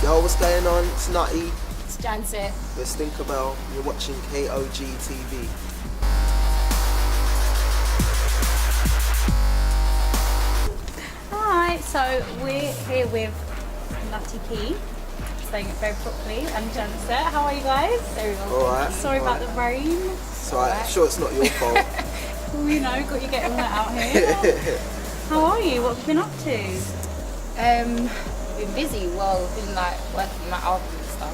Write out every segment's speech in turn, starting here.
Yo, what's going on? It's Nutty. It's Janset. We're STINKAHBELL. You're watching KOGtv. Hi, so we're here with Nutty P, saying it very properly, and Janset. How are you guys? Very well. Alright. Sorry about the rain. It's alright. I'm sure it's not your fault. Well, you know, got you getting wet out here. How are you? What have you been up to? Been busy. Well, been like working on my album and stuff,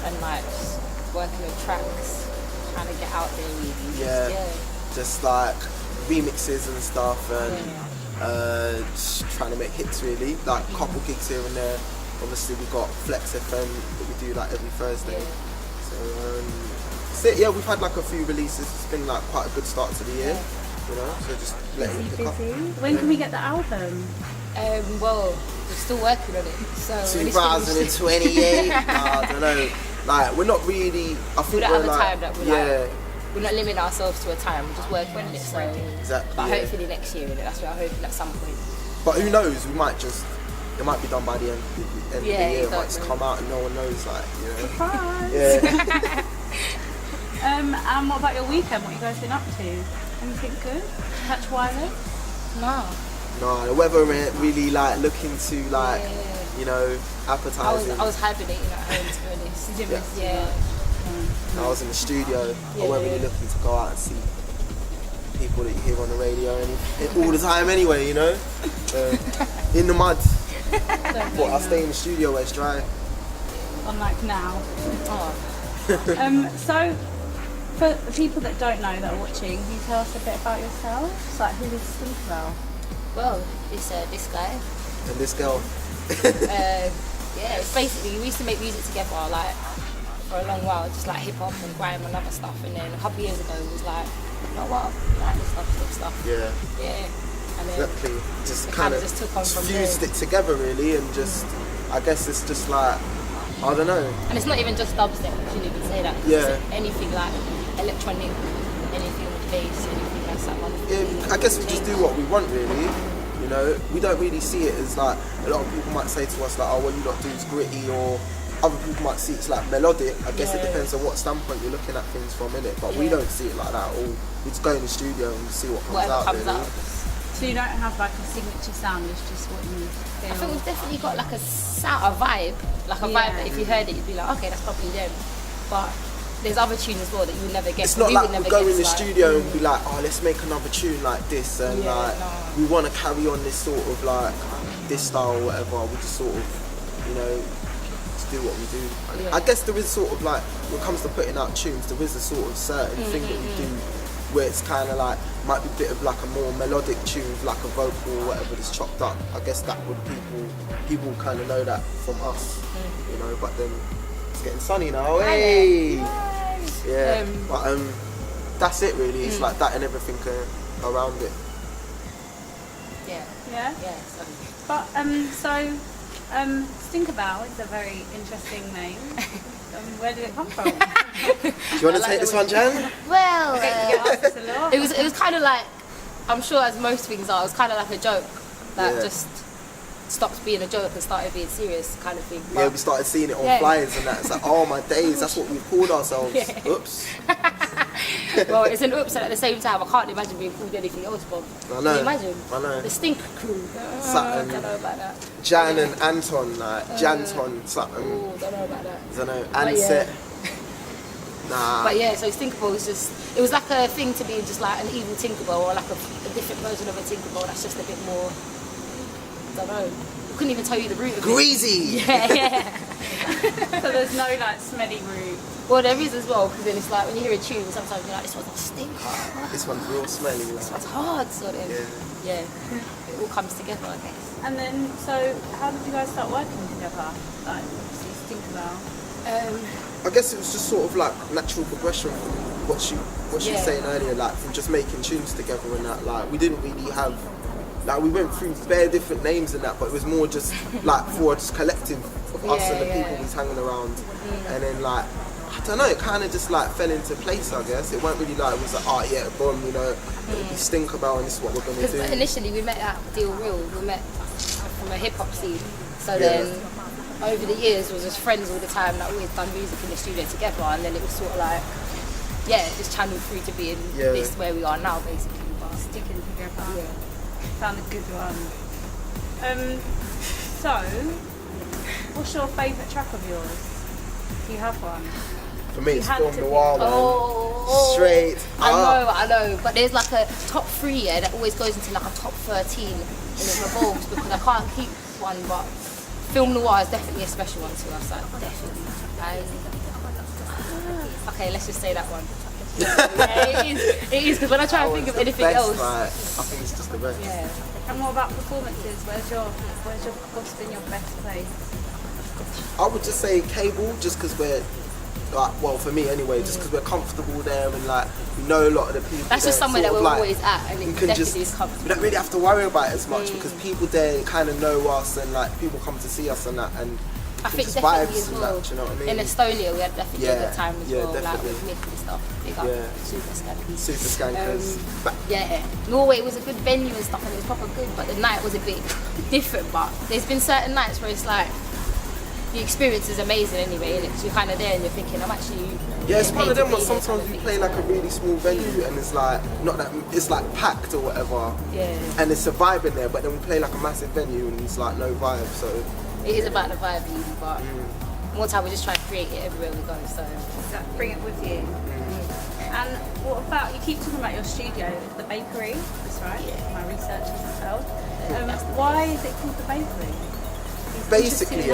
and like just working with tracks, trying to get out there. Really. Just like remixes and stuff, and just trying to make hits really. Like a couple gigs here and there. Obviously we got Flex FM that we do like every Thursday. So yeah, we've had like a few releases. It's been like quite a good start to the year. You know, so just letting it pick up. When can we get the album? Well, we're still working on it. So 2028. I don't know. Like we're not really. I think we don't have a like, time that we're not limiting ourselves to a time. We're just working on it. So exactly. But hopefully next year, that's what I'm hoping at some point. But who knows? We might just. It might be done by the end of the year. It might just come out and no one knows. Like you know. Surprise. Yeah. And what about your weekend? What you guys been up to? Anything good? Catch wireless? No, the weather really like looking to like you know appetizing. I was hibernating at home to be honest. I was in the studio. I wasn't really looking to go out and see people that you hear on the radio all the time anyway. You know, in the mud. But I stay in the studio where it's dry. Unlike now. So, for the people that don't know that are watching, can you tell us a bit about yourselves? Like, who is STINKAHBELL? Well, it's this guy. And this girl. It's basically, we used to make music together like for a long while, just like hip hop and grime and other stuff. And then a couple of years ago, it was like, you know what, like this stuff. Yeah. And then exactly. Just kind of just took on from there. Fused it together really, and just I guess it's just like I don't know. And it's not even just dubstep. I shouldn't even say that. Yeah. It's anything like electronic, anything with bass, anything like that. Yeah, I guess we just do what we want really. You know, we don't really see it as like a lot of people might say to us like, oh, what you lot do is gritty, or other people might see it's like melodic. I guess it depends on what standpoint you're looking at things from, innit? But we don't see it like that at all. We just go in the studio and see what comes out. Really. So you don't have like a signature sound, it's just what you feel? I think we've definitely got like a vibe that if you heard it you'd be like, okay, that's probably them. But there's other tunes as well that you would never get. It's not like we go in the studio and be like, oh, let's make another tune like this, and we want to carry on this sort of like this style or whatever. We just sort of, you know, just do what we do. I guess there is sort of like, when it comes to putting out tunes, there is a sort of certain thing that we do where it's kind of like, might be a bit of like a more melodic tune, like a vocal or whatever that's chopped up. I guess that would people kind of know that from us, you know. But then it's getting sunny now, hey! Yeah, but that's it really. It's like that and everything around it. Yeah. But so STINKAHBELL is a very interesting name. Where did it come from? Do you want to take this one, Jan? Well, it was kind of like, I'm sure as most things are, it was kind of like a joke that just stopped being a joke and started being serious kind of thing. But we started seeing it on flyers and that. It's like, oh my days, that's what we called ourselves. Oops. Well, it's an oops, and at the same time, I can't imagine being called anything else, Bob. I know. Can you imagine? I know. The Stink Crew. I don't know about that. Jan and Anton, like Janton, something. Oh, don't know about that. I don't know. Anset. Nah. But yeah, so STINKAHBELL was just, it was like a thing to be just like an evil Tinkerbell, or like a different version of a Tinkerbell that's just a bit more, I don't know. I couldn't even tell you the root of it. Greasy! Yeah. So there's no like smelly root? Well, there is as well, because then it's like when you hear a tune, sometimes you're like, this one's a stinker. This one's real smelly. Like. This one's hard, sort of. Yeah. It all comes together, I guess. And then, so how did you guys start working together? Like, STINKAHBELL? I guess it was just sort of like natural progression from what she was saying earlier, like from just making tunes together and that. Like we didn't really have, like we went through bare different names and that, but it was more just like for just collective of us and the people we was hanging around, and then like I don't know, it kind of just like fell into place. I guess it weren't really like it was like boom, you know, it'll be STINKAHBELL and this is what we're gonna do. Initially we met at Deal Real, we met from a hip hop scene, so then over the years was just friends all the time that we'd done music in the studio together, and then it was sort of like, just channeled through to being this where we are now, basically. But sticking together. Yeah. Found a good one. So, what's your favourite track of yours? Do you have one? For me, it's Film Noir, man. Straight up. I know, but there's like a top 3 that always goes into like a top 13 and it revolves because I can't keep one, but Film Noir is definitely a special one to us, like, definitely. Okay, let's just say that one. It is, because when I try to think of anything else. Like, I think it's just the best. Yeah. And what about performances? Where's your what's been your best place? I would just say Cable, just because we're, like, well, for me anyway, just because we're comfortable there and like we know a lot of the people. That's just somewhere that we're always at, and it definitely is comfortable. We don't really have to worry about it as much because people there kind of know us and like people come to see us and that, and I think just definitely vibes as well. and that, do you know what I mean? In Estonia, we had definitely a good time as well, definitely. like with Nick and stuff. Big up, super skanky. Super skankers. Norway was a good venue and stuff, and it was proper good, but the night was a bit different. But there's been certain nights where it's like the experience is amazing anyway, and you're kind of there and you're thinking, I'm actually. Yeah, it's one of them. Sometimes we play like a really small venue, and it's like not that it's like packed or whatever. Yeah. And it's a vibe in there, but then we play like a massive venue, and it's like no vibe. So. It is about the vibe, really, but more time we just try to create it everywhere we go. So bring it with you. And what about, you keep talking about your studio, the bakery, that's right? Yeah. My research has told. Why is it called the bakery? Basically,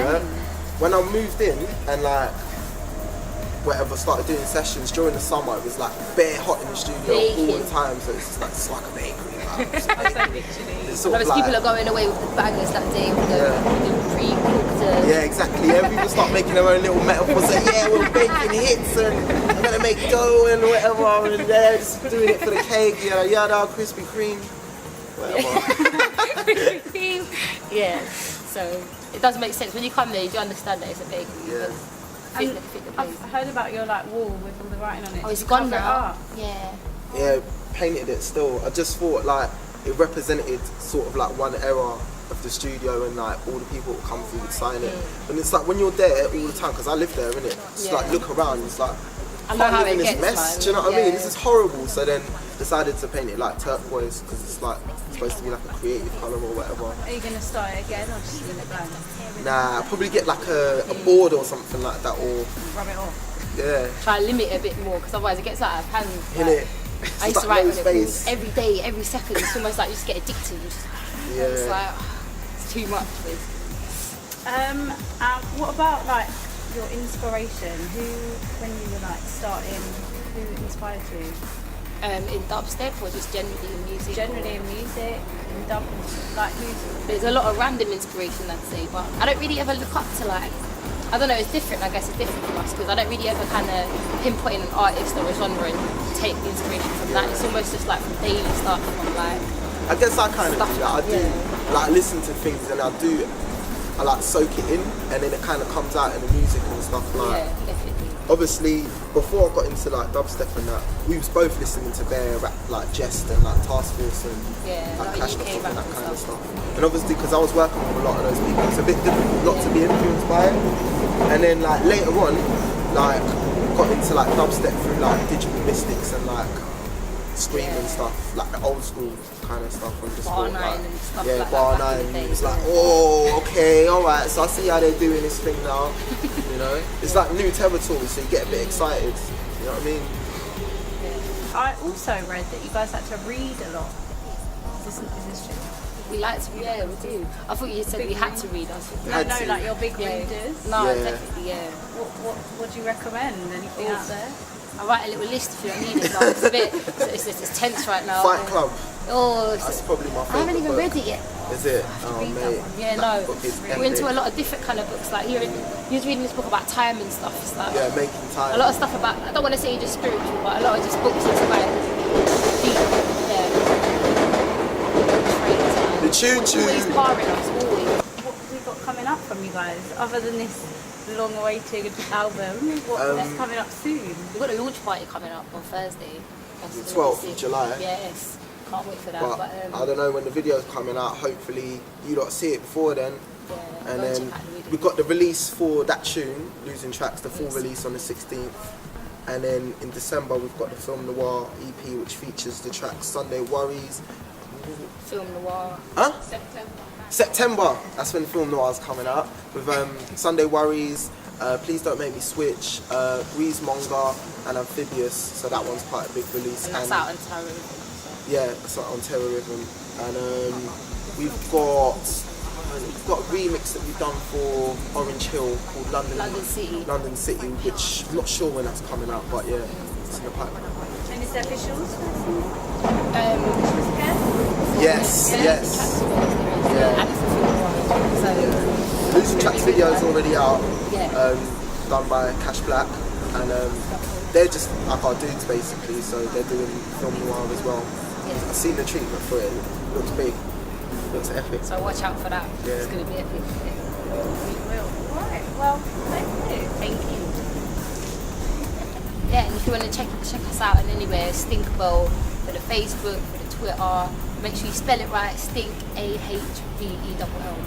when I moved in and like whatever started doing sessions during the summer, it was like bare hot in the studio all the time. So it's just like a bakery. People are going away with the bangers that day with the pre-cooked. Yeah, exactly. Yeah, people start making their own little metaphors. Saying, yeah, we're baking hits and I'm gonna make dough and whatever, and they're just doing it for the cake. Yada, Krispy Kreme, whatever. Krispy Kreme. Yeah. So it does make sense when you come there. You do understand that it's a bakery. Yeah. I've heard about your like wall with all the writing on it. Oh, it's gone now. Yeah. Yeah, painted it still. I just thought like it represented sort of like one era of the studio and like all the people that come through would sign it. And it's like when you're there all the time, because I live there, innit? Just like look around, it's like I know how live in it this gets, mess. Do you know what I mean? This is horrible. So then decided to paint it like turquoise because it's like supposed to be like a creative colour or whatever. Are you gonna start it again or just leave it blank? Nah, I'll probably get like a board or something like that, or rub it off. Yeah. Try to limit it a bit more because otherwise it gets out of hand. Innit? I used to write on it every day, every second. It's almost like you just get addicted. It's like it's too much. What about like your inspiration? Who, when you were like starting, who inspired you? In dubstep or just generally in music? Generally in music, in dub, like who's? There's a lot of random inspiration, I'd say, but I don't really ever look up to like. I don't know, it's different, I guess it's different for us because I don't really ever kind of pinpoint an artist or a genre and take the inspiration from that. It's almost just like from daily stuff, from like... I guess I kind of do that. I do like listen to things and I like soak it in and then it kind of comes out in the music and stuff like... Yeah, definitely. Obviously, before I got into like dubstep and that, we was both listening to bare rap, like Jest and like Task Force and like Clash and that kind of stuff. And obviously, because I was working with a lot of those people, it's a bit difficult not to be influenced by it. And then like later on, like got into like dubstep through like Digital Mystics and like Scream and stuff, like the old school kind of stuff. And just Bar thought, 9 like, and stuff yeah, like Bar that. 9. It was like, oh, okay, alright, so I see how they're doing this thing now. You know, it's like new territory, so you get a bit excited. You know what I mean? I also read that you guys had to read a lot. Is this true? We like to, yeah, we do. I thought you said we had to read. No, like you're big readers. No, definitely, yeah. What do you recommend? Anything out there? I write a little list if you don't need it. Like, it's a bit, it's tense right now. Fight Club. Oh, that's probably my favourite. I haven't even read it yet. Is it? Oh, mate. Yeah, no. We're into a lot of different kind of books. Like he was reading this book about time and stuff. It's like making time. A lot of stuff about. I don't want to say just spiritual, but a lot of just books that's about deep. Yeah. The choo-choo. Always powering us. Always. What have we got coming up from you guys, other than this long-awaited album? What's coming up soon? We've got a launch party coming up on Thursday. The 12th of July. Yes. Can't wait for that. But I don't know when the video's coming out. Hopefully you lot see it before then. And go then check out the video. we've got the release for that tune, Losing Tracks, the full release on the 16th. And then in December we've got the Film Noir EP, which features the track Sunday Worries. Film Noir. Huh? September. That's when Film Noir is coming out with Sunday Worries, Please Don't Make Me Switch, Breeze Monga, and Amphibious. So that one's quite a big release. And that's out on Terror Rhythm. Yeah, it's on Terror Rhythm. And we've got a remix that we've done for Orange Hill called London City, which I'm not sure when that's coming out, but yeah, it's in the pipeline. And is there visuals? Yes. And it's a film noir. So Losing Tracks video is already out, yeah. done by Cash Black, and they're just like our dudes basically, so they're doing film noir as well. Yeah. I've seen the treatment for it, it looks big, looks epic. So watch out for that. Yeah. It's going to be epic. We will. Alright, well, thank you. Yeah, and if you want to check us out in anywhere, STINKAHBELL for the Facebook, for the Twitter. Make sure you spell it right, Stink, AHBELL.